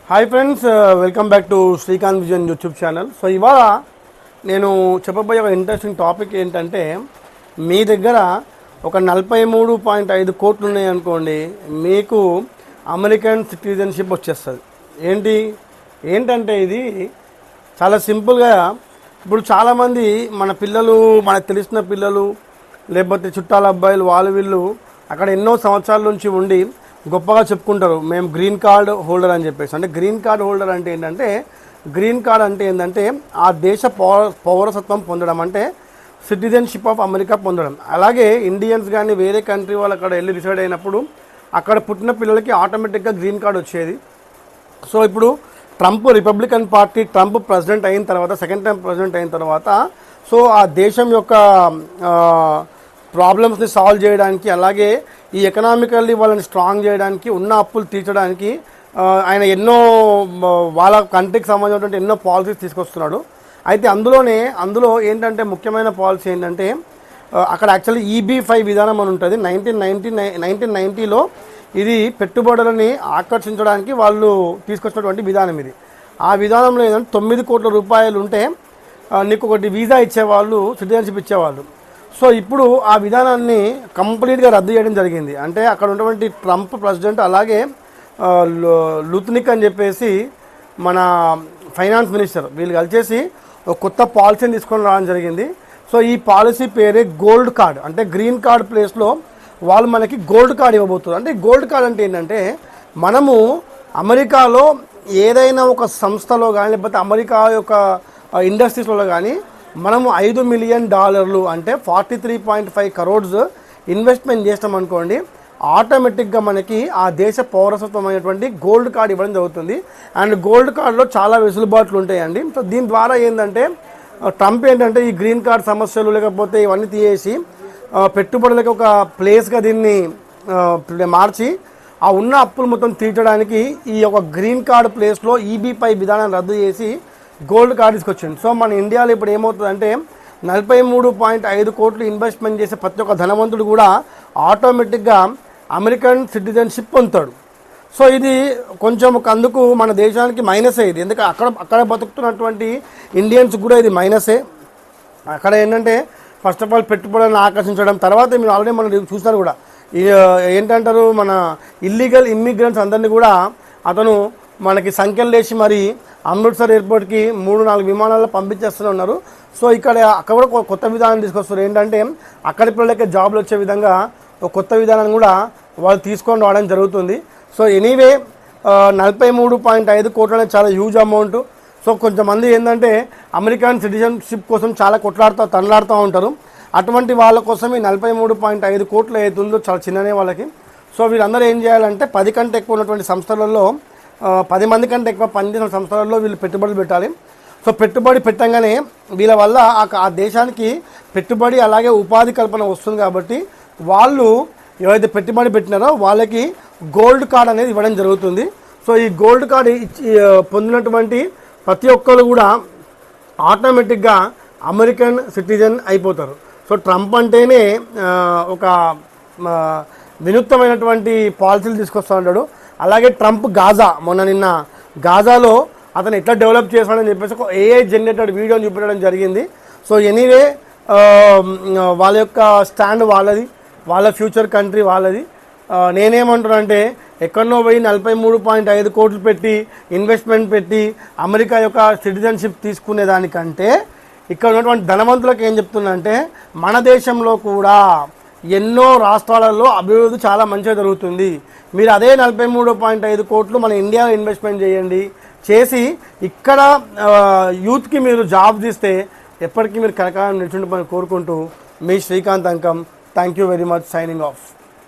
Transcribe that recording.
Hi friends, welcome back to Srikanth vision YouTube channel. So ఇవాళ నేను చెప్పబోయే ఒక ఇంట్రెస్టింగ్ టాపిక్ ఏంటంటే, మీ దగ్గర ఒక 43.5 కోట్లు ఉన్నాయి అనుకోండి, మీకు అమెరికన్ సిటిజన్షిప్ వచ్చేస్తుంది. ఏంటంటే ఇది చాలా సింపుల్గా. ఇప్పుడు చాలామంది మన పిల్లలు, మనకు తెలిసిన పిల్లలు, లేకపోతే చుట్టాల అబ్బాయిలు, వీళ్ళు అక్కడ ఎన్నో సంవత్సరాల నుంచి ఉండి గొప్పగా చెప్పుకుంటారు, మేము గ్రీన్ కార్డ్ హోల్డర్ అని చెప్పేసి. అంటే గ్రీన్ కార్డ్ హోల్డర్ అంటే ఏంటంటే ఆ దేశ పౌరసత్వం పొందడం, అంటే సిటిజన్షిప్ ఆఫ్ అమెరికా పొందడం. అలాగే ఇండియన్స్ కానీ వేరే కంట్రీ వాళ్ళు అక్కడ వెళ్ళి రిసైడ్ అయినప్పుడు అక్కడ పుట్టిన పిల్లలకి ఆటోమేటిక్గా గ్రీన్ కార్డ్ వచ్చేది. సో ఇప్పుడు రిపబ్లికన్ పార్టీ ట్రంప్ ప్రెసిడెంట్ అయిన తర్వాత, సెకండ్ టైం ప్రెసిడెంట్ అయిన తర్వాత, సో ఆ దేశం యొక్క ప్రాబ్లమ్స్ని సాల్వ్ చేయడానికి, అలాగే ఈ ఎకనామికల్లీ వాళ్ళని స్ట్రాంగ్ చేయడానికి, ఉన్న అప్పులు తీర్చడానికి ఆయన ఎన్నో వాళ్ళ కంట్రీకి సంబంధించినటువంటి ఎన్నో పాలసీస్ తీసుకొస్తున్నాడు. అయితే అందులో ఏంటంటే ముఖ్యమైన పాలసీ ఏంటంటే, అక్కడ యాక్చువల్లీ EB-5 విధానం అని ఉంటుంది. 1990లో ఇది పెట్టుబడులని ఆకర్షించడానికి వాళ్ళు తీసుకొచ్చినటువంటి విధానం ఇది. ఆ విధానంలో ఏంటంటే 9 కోట్ల రూపాయలు ఉంటే నీకు ఒకటి వీసా ఇచ్చేవాళ్ళు, సిటిజన్షిప్ ఇచ్చేవాళ్ళు. సో ఇప్పుడు ఆ విధానాన్ని కంప్లీట్గా రద్దు చేయడం జరిగింది. అంటే అక్కడ ఉన్నటువంటి ట్రంప్ ప్రెసిడెంట్, అలాగే లుత్నిక్ అని చెప్పేసి మన ఫైనాన్స్ మినిస్టర్, వీళ్ళు కలిసేసి ఒక కొత్త పాలసీని తీసుకొని రావడం జరిగింది. సో ఈ పాలసీ పేరే గోల్డ్ కార్డ్. అంటే గ్రీన్ కార్డ్ ప్లేస్లో వాళ్ళు మనకి గోల్డ్ కార్డ్ ఇవ్వబోతున్నారు. అంటే గోల్డ్ కార్డ్ అంటే ఏంటంటే, మనము అమెరికాలో ఏదైనా ఒక సంస్థలో కానీ, లేకపోతే అమెరికా యొక్క ఇండస్ట్రీస్లో కానీ మనము $5 మిలియన్ అంటే 43.5 crores ఇన్వెస్ట్మెంట్ చేస్తాం అనుకోండి, ఆటోమేటిక్గా మనకి ఆ దేశ పౌరసత్వం అయినటువంటి గోల్డ్ కార్డ్ ఇవ్వడం జరుగుతుంది. అండ్ గోల్డ్ కార్డులో చాలా వెసులుబాట్లు ఉంటాయండి. సో దీని ద్వారా ఏంటంటే ట్రంప్ ఈ గ్రీన్ కార్డ్ సమస్యలు లేకపోతే ఇవన్నీ తీసేసి పెట్టుబడులకు ఒక ప్లేస్గా దీన్ని మార్చి ఆ ఉన్న అప్పులు మొత్తం తీర్చడానికి ఈ యొక్క గ్రీన్ కార్డ్ ప్లేస్లో EB-5 విధానాన్ని రద్దు చేసి గోల్డ్ కార్డ్ తీసుకొచ్చింది. సో మన ఇండియాలో ఇప్పుడు ఏమవుతుందంటే 43.5 కోట్లు ఇన్వెస్ట్మెంట్ చేసే ప్రతి ఒక్క ధనవంతుడు కూడా ఆటోమేటిక్గా అమెరికన్ సిటిజన్షిప్ పొందుతాడు. సో ఇది కొంచెం అందుకు మన దేశానికి మైనసే ఇది. ఎందుకంటే అక్కడ బతుకుతున్నటువంటి ఇండియన్స్ కూడా ఇది మైనసే. అక్కడ ఏంటంటే ఫస్ట్ ఆఫ్ ఆల్ పెట్టుబడులను ఆకర్షించడం, తర్వాత మీరు ఆల్రెడీ మనం చూస్తారు కూడా, ఏంటంటారు, మన ఇల్లీగల్ ఇమ్మిగ్రెంట్స్ అందరినీ కూడా అతను మనకి సంఖ్యలు లేచి మరి అమృత్సర్ ఎయిర్పోర్ట్కి 3-4 విమానాల్లో పంపించేస్తూనే ఉన్నారు. సో అక్కడ కూడా కొత్త విధానం తీసుకొస్తారు. ఏంటంటే అక్కడి పిల్లలకి జాబ్లు వచ్చే విధంగా ఒక కొత్త విధానం కూడా వాళ్ళు తీసుకొని రావడం జరుగుతుంది. సో ఎనీవే 43.5 కోట్లు అనేది చాలా హ్యూజ్ అమౌంట్. సో కొంతమంది ఏంటంటే అమెరికన్ సిటిజన్షిప్ కోసం చాలా తనలాడుతూ ఉంటారు. అటువంటి వాళ్ళ కోసం ఈ 43.5 కోట్లు అవుతుందో చాలా చిన్ననే వాళ్ళకి. సో వీళ్ళందరూ ఏం చేయాలంటే 10 కంటే ఎక్కువ ఉన్నటువంటి సంస్థలలో, 10 మంది కంటే ఎక్కువ పనిచేసిన సంస్థలలో వీళ్ళు పెట్టుబడులు పెట్టాలి. సో పెట్టుబడి పెట్టంగానే వీళ్ళ వల్ల ఆ దేశానికి పెట్టుబడి అలాగే ఉపాధి కల్పన వస్తుంది. కాబట్టి వాళ్ళు ఎవరైతే పెట్టుబడి పెట్టినారో వాళ్ళకి గోల్డ్ కార్డ్ అనేది ఇవ్వడం జరుగుతుంది. సో ఈ గోల్డ్ కార్డ్ పొందినటువంటి ప్రతి ఒక్కరు కూడా ఆటోమేటిక్గా అమెరికన్ సిటిజన్ అయిపోతారు. సో ట్రంప్ అంటేనే ఒక వినూత్నమైనటువంటి పాలసీలు తీసుకొస్తూ ఉంటాడు. అలాగే ట్రంప్ నిన్న గాజాలో అతను ఎట్లా డెవలప్ చేస్తాడని చెప్పేసి ఒక AI జనరేటెడ్ వీడియోని చూపించడం జరిగింది. సో ఎనీవే వాళ్ళ యొక్క స్టాండ్ వాళ్ళది, వాళ్ళ ఫ్యూచర్ కంట్రీ వాళ్ళది. నేనేమంటున్నానంటే, ఎక్కడనో పోయి 43.5 కోట్లు పెట్టి ఇన్వెస్ట్మెంట్ పెట్టి అమెరికా యొక్క సిటిజన్షిప్ తీసుకునే దానికంటే ఇక్కడ ఉన్నటువంటి ధనవంతులకు ఏం చెప్తుందంటే, మన దేశంలో కూడా ఎన్నో రాష్ట్రాలలో అభివృద్ధి చాలా మంచిగా జరుగుతుంది. మీరు అదే 43.5 కోట్లు మన ఇండియాలో ఇన్వెస్ట్మెంట్ చేసి ఇక్కడ యూత్కి మీరు జాబ్స్ ఇస్తే ఎప్పటికీ మీరు కలకాలం నిల్చుంటుందని కోరుకుంటూ మీ Srikanth Ankam. Thank you very much. Signing of.